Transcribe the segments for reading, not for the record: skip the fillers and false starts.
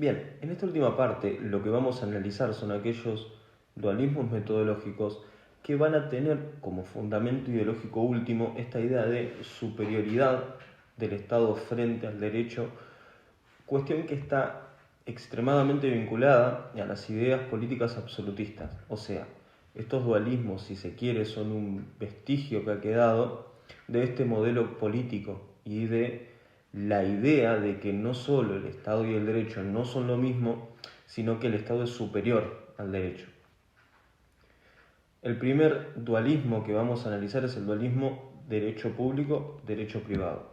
Bien, en esta última parte lo que vamos a analizar son aquellos dualismos metodológicos que van a tener como fundamento ideológico último esta idea de superioridad del Estado frente al derecho, cuestión que está extremadamente vinculada a las ideas políticas absolutistas. O sea, estos dualismos, si se quiere, son un vestigio que ha quedado de este modelo político y de la idea de que no solo el Estado y el derecho no son lo mismo, sino que el Estado es superior al derecho. El primer dualismo que vamos a analizar es el dualismo derecho público, derecho privado.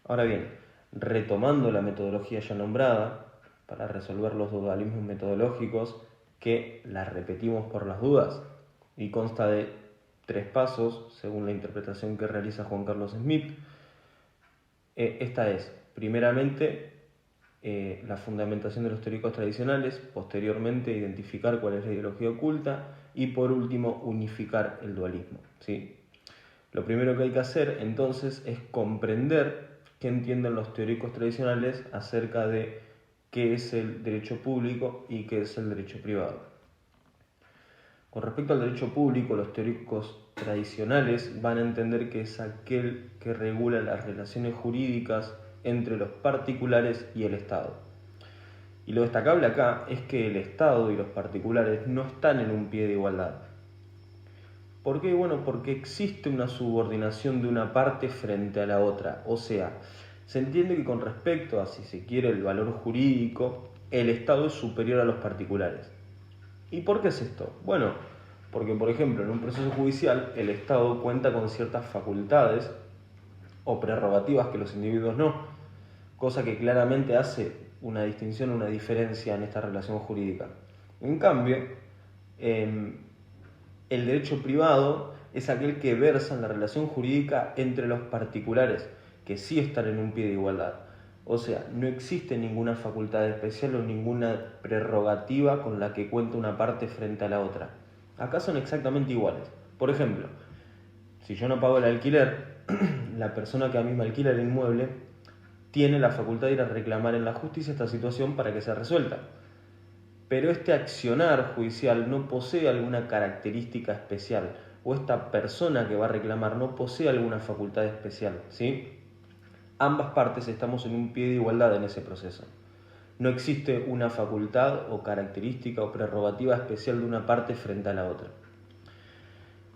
Ahora bien, retomando la metodología ya nombrada, para resolver los dualismos metodológicos, que las repetimos por las dudas, y consta de 3 pasos, según la interpretación que realiza Juan Carlos Smith. Esta es, primeramente, la fundamentación de los teóricos tradicionales, posteriormente identificar cuál es la ideología oculta y por último unificar el dualismo, ¿sí? Lo primero que hay que hacer entonces es comprender qué entienden los teóricos tradicionales acerca de qué es el derecho público y qué es el derecho privado. Con respecto al derecho público, los teóricos tradicionales van a entender que es aquel que regula las relaciones jurídicas entre los particulares y el Estado. Y lo destacable acá es que el Estado y los particulares no están en un pie de igualdad. ¿Por qué? Bueno, porque existe una subordinación de una parte frente a la otra. O sea, se entiende que con respecto a, si se quiere, el valor jurídico, el Estado es superior a los particulares. ¿Y por qué es esto? Bueno, porque por ejemplo en un proceso judicial el Estado cuenta con ciertas facultades o prerrogativas que los individuos no, cosa que claramente hace una distinción, una diferencia en esta relación jurídica. En cambio, el derecho privado es aquel que versa en la relación jurídica entre los particulares, que sí están en un pie de igualdad. O sea, no existe ninguna facultad especial o ninguna prerrogativa con la que cuenta una parte frente a la otra. Acá son exactamente iguales. Por ejemplo, si yo no pago el alquiler, la persona que a mí me alquila el inmueble tiene la facultad de ir a reclamar en la justicia esta situación para que sea resuelta. Pero este accionar judicial no posee alguna característica especial, o esta persona que va a reclamar no posee alguna facultad especial, ¿sí? Ambas partes estamos en un pie de igualdad en ese proceso. No existe una facultad o característica o prerrogativa especial de una parte frente a la otra.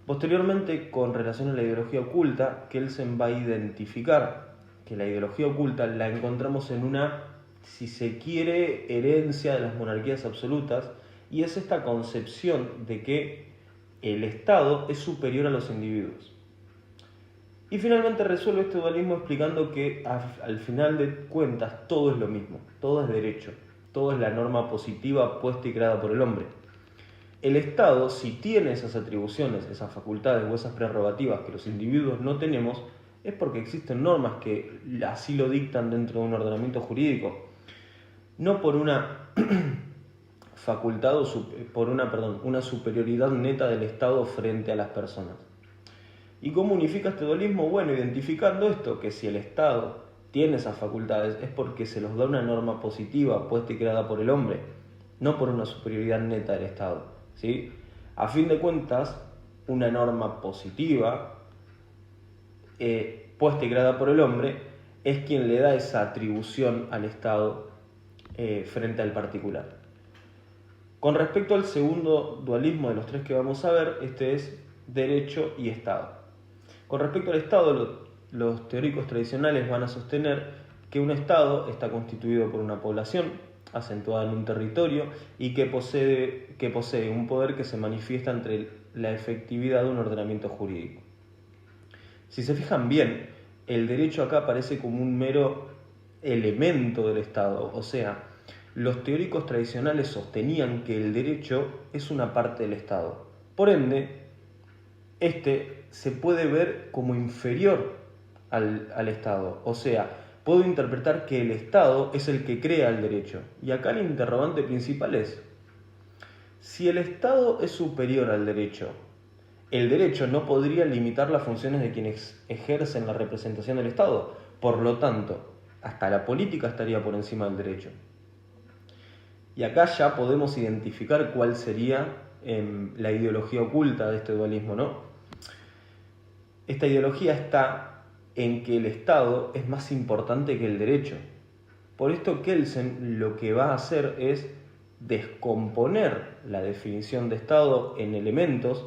Posteriormente, con relación a la ideología oculta, Kelsen va a identificar que la ideología oculta la encontramos en una, si se quiere, herencia de las monarquías absolutas, y es esta concepción de que el Estado es superior a los individuos. Y finalmente resuelve este dualismo explicando que al final de cuentas todo es lo mismo, todo es derecho, todo es la norma positiva puesta y creada por el hombre. El Estado, si tiene esas atribuciones, esas facultades o esas prerrogativas que los individuos no tenemos, es porque existen normas que así lo dictan dentro de un ordenamiento jurídico, no por una facultad o una superioridad neta del Estado frente a las personas. ¿Y cómo unifica este dualismo? Bueno, identificando esto, que si el Estado tiene esas facultades es porque se los da una norma positiva puesta y creada por el hombre, no por una superioridad neta del Estado, ¿sí? A fin de cuentas, una norma positiva puesta y creada por el hombre es quien le da esa atribución al Estado frente al particular. Con respecto al segundo dualismo de los 3 que vamos a ver, este es derecho y Estado. Con respecto al Estado, los teóricos tradicionales van a sostener que un Estado está constituido por una población acentuada en un territorio y que posee un poder que se manifiesta entre la efectividad de un ordenamiento jurídico. Si se fijan bien, el derecho acá aparece como un mero elemento del Estado, o sea, los teóricos tradicionales sostenían que el derecho es una parte del Estado. Por ende, este se puede ver como inferior al Estado. O sea, puedo interpretar que el Estado es el que crea el derecho. Y acá el interrogante principal es, si el Estado es superior al derecho, el derecho no podría limitar las funciones de quienes ejercen la representación del Estado. Por lo tanto, hasta la política estaría por encima del derecho. Y acá ya podemos identificar cuál sería la ideología oculta de este dualismo, ¿no? Esta ideología está en que el Estado es más importante que el derecho. Por esto Kelsen lo que va a hacer es descomponer la definición de Estado en elementos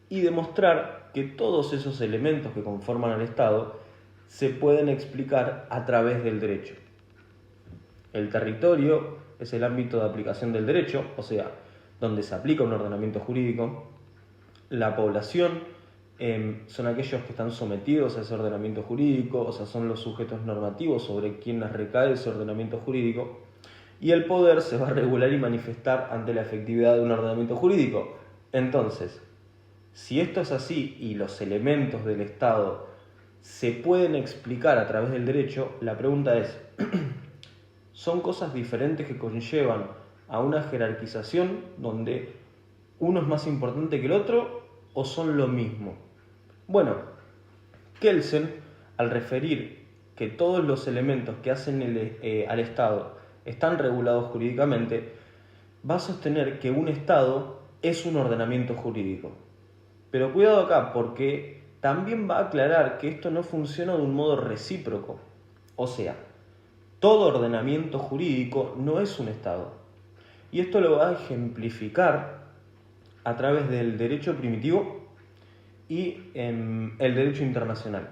y demostrar que todos esos elementos que conforman al Estado se pueden explicar a través del derecho. El territorio es el ámbito de aplicación del derecho, o sea, donde se aplica un ordenamiento jurídico. La población son aquellos que están sometidos a ese ordenamiento jurídico, o sea, son los sujetos normativos sobre quienes recae ese ordenamiento jurídico. Y el poder se va a regular y manifestar ante la efectividad de un ordenamiento jurídico. Entonces, si esto es así y los elementos del Estado se pueden explicar a través del derecho, la pregunta es, ¿son cosas diferentes que conllevan a una jerarquización donde uno es más importante que el otro o son lo mismo? Bueno, Kelsen, al referir que todos los elementos que hacen al Estado están regulados jurídicamente, va a sostener que un Estado es un ordenamiento jurídico. Pero cuidado acá, porque también va a aclarar que esto no funciona de un modo recíproco. O sea, todo ordenamiento jurídico no es un Estado. Y esto lo va a ejemplificar a través del derecho primitivo y el derecho internacional.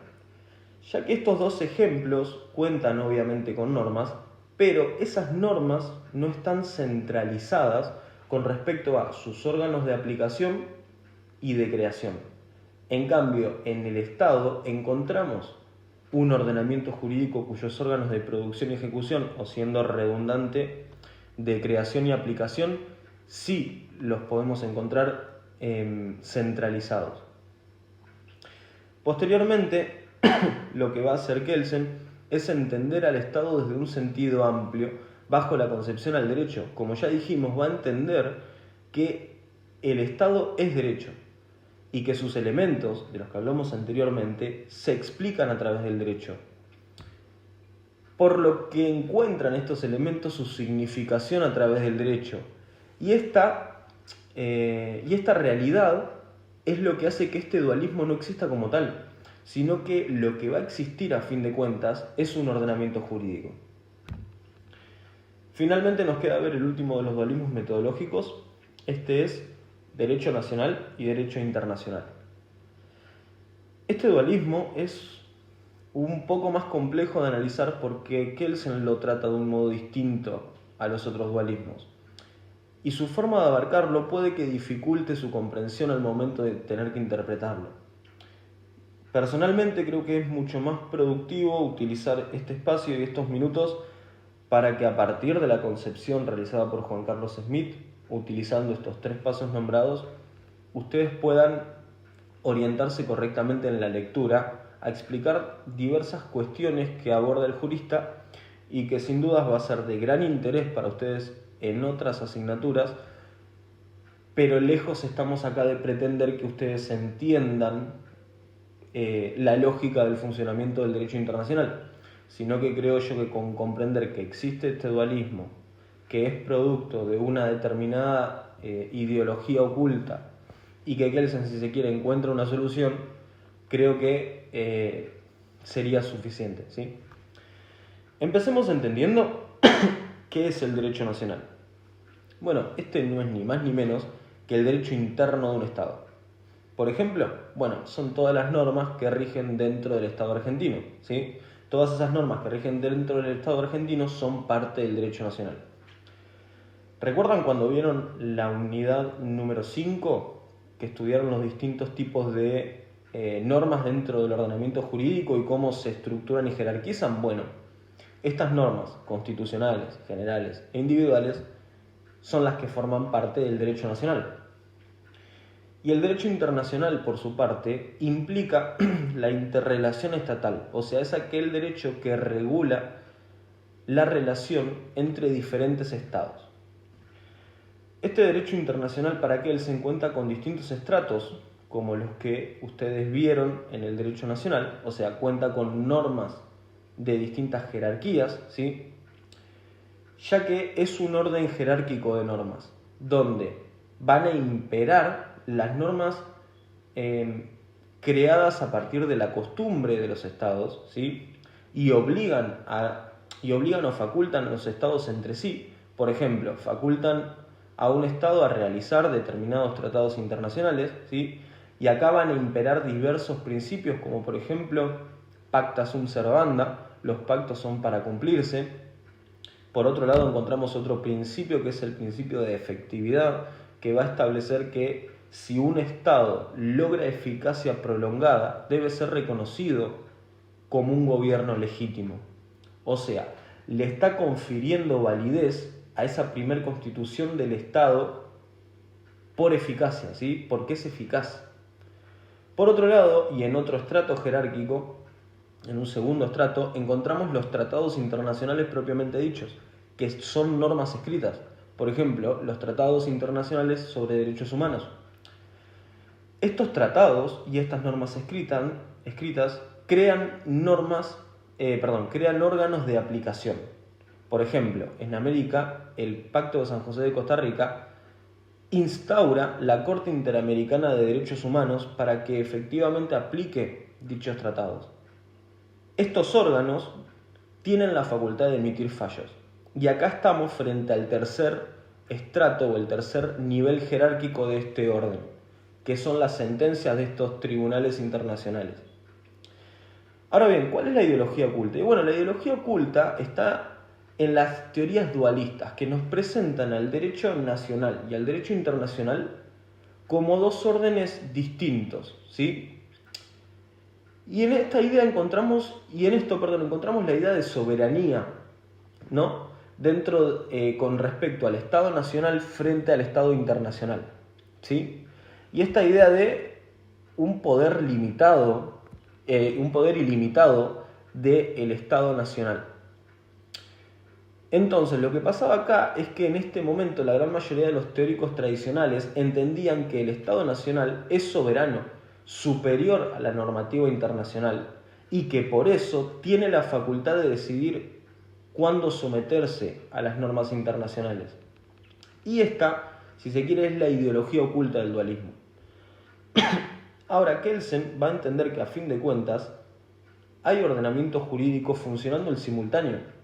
Ya que estos dos ejemplos cuentan obviamente con normas, pero esas normas no están centralizadas con respecto a sus órganos de aplicación y de creación. En cambio, en el Estado encontramos un ordenamiento jurídico cuyos órganos de producción y ejecución, o siendo redundante, de creación y aplicación, sí los podemos encontrar centralizados. Posteriormente, lo que va a hacer Kelsen es entender al Estado desde un sentido amplio, bajo la concepción al derecho. Como ya dijimos, va a entender que el Estado es derecho y que sus elementos, de los que hablamos anteriormente, se explican a través del derecho. Por lo que encuentran estos elementos su significación a través del derecho. Y esta realidad es lo que hace que este dualismo no exista como tal, sino que lo que va a existir a fin de cuentas es un ordenamiento jurídico. Finalmente nos queda ver el último de los dualismos metodológicos. Este es derecho nacional y derecho internacional. Este dualismo es un poco más complejo de analizar porque Kelsen lo trata de un modo distinto a los otros dualismos. Y su forma de abarcarlo puede que dificulte su comprensión al momento de tener que interpretarlo. Personalmente creo que es mucho más productivo utilizar este espacio y estos minutos para que a partir de la concepción realizada por Juan Carlos Smith, utilizando estos 3 pasos nombrados, ustedes puedan orientarse correctamente en la lectura, a explicar diversas cuestiones que aborda el jurista y que sin dudas va a ser de gran interés para ustedes en otras asignaturas, pero lejos estamos acá de pretender que ustedes entiendan la lógica del funcionamiento del derecho internacional, sino que creo yo que con comprender que existe este dualismo, que es producto de una determinada ideología oculta y que Kelsen, si se quiere, encuentra una solución, creo que sería suficiente, ¿sí? Empecemos entendiendo qué es el derecho nacional. Bueno, este no es ni más ni menos que el derecho interno de un Estado. Por ejemplo, bueno, son todas las normas que rigen dentro del Estado argentino, ¿sí? Todas esas normas que rigen dentro del Estado argentino son parte del derecho nacional. ¿Recuerdan cuando vieron la unidad número 5, que estudiaron los distintos tipos de normas dentro del ordenamiento jurídico y cómo se estructuran y jerarquizan? Bueno, estas normas constitucionales, generales e individuales son las que forman parte del derecho nacional. Y el derecho internacional, por su parte, implica la interrelación estatal, o sea, es aquel derecho que regula la relación entre diferentes estados. Este derecho internacional, para que él se encuentra con distintos estratos, como los que ustedes vieron en el derecho nacional, o sea, cuenta con normas de distintas jerarquías, ¿sí? ya que es un orden jerárquico de normas, donde van a imperar las normas creadas a partir de la costumbre de los estados, ¿sí? y obligan o facultan a los estados entre sí. Por ejemplo, facultan a un estado a realizar determinados tratados internacionales, ¿sí? y acá van a imperar diversos principios, como por ejemplo, pacta sunt servanda, los pactos son para cumplirse. Por otro lado, encontramos otro principio que es el principio de efectividad, que va a establecer que si un Estado logra eficacia prolongada, debe ser reconocido como un gobierno legítimo. O sea, le está confiriendo validez a esa primer constitución del Estado por eficacia, ¿sí? Porque es eficaz. Por otro lado, y en otro estrato jerárquico, en un segundo estrato, encontramos los tratados internacionales propiamente dichos, que son normas escritas. Por ejemplo, los tratados internacionales sobre derechos humanos. Estos tratados y estas normas escritas crean crean órganos de aplicación. Por ejemplo, en América, el Pacto de San José de Costa Rica instaura la Corte Interamericana de Derechos Humanos para que efectivamente aplique dichos tratados. Estos órganos tienen la facultad de emitir fallos. Y acá estamos frente al tercer estrato o el tercer nivel jerárquico de este orden, que son las sentencias de estos tribunales internacionales. Ahora bien, ¿cuál es la ideología oculta? Y bueno, la ideología oculta está en las teorías dualistas, que nos presentan al derecho nacional y al derecho internacional como dos órdenes distintos, ¿sí? Y en esta idea encontramos la idea de soberanía, ¿no? Con respecto al Estado nacional frente al Estado internacional, ¿sí? Y esta idea de un poder ilimitado del Estado nacional. Entonces, lo que pasaba acá es que en este momento la gran mayoría de los teóricos tradicionales entendían que el Estado nacional es soberano, superior a la normativa internacional, y que por eso tiene la facultad de decidir cuándo someterse a las normas internacionales. Y esta, si se quiere, es la ideología oculta del dualismo. Ahora, Kelsen va a entender que a fin de cuentas hay ordenamientos jurídicos funcionando en simultáneo.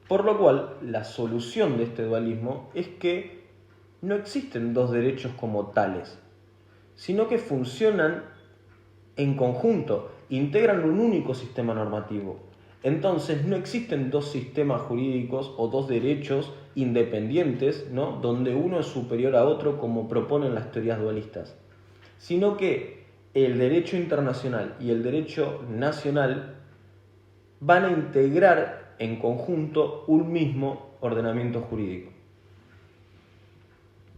Por lo cual, la solución de este dualismo es que no existen dos derechos como tales, sino que funcionan en conjunto, integran un único sistema normativo. Entonces no existen dos sistemas jurídicos o dos derechos independientes, ¿no? donde uno es superior a otro como proponen las teorías dualistas, sino que el derecho internacional y el derecho nacional van a integrar en conjunto un mismo ordenamiento jurídico.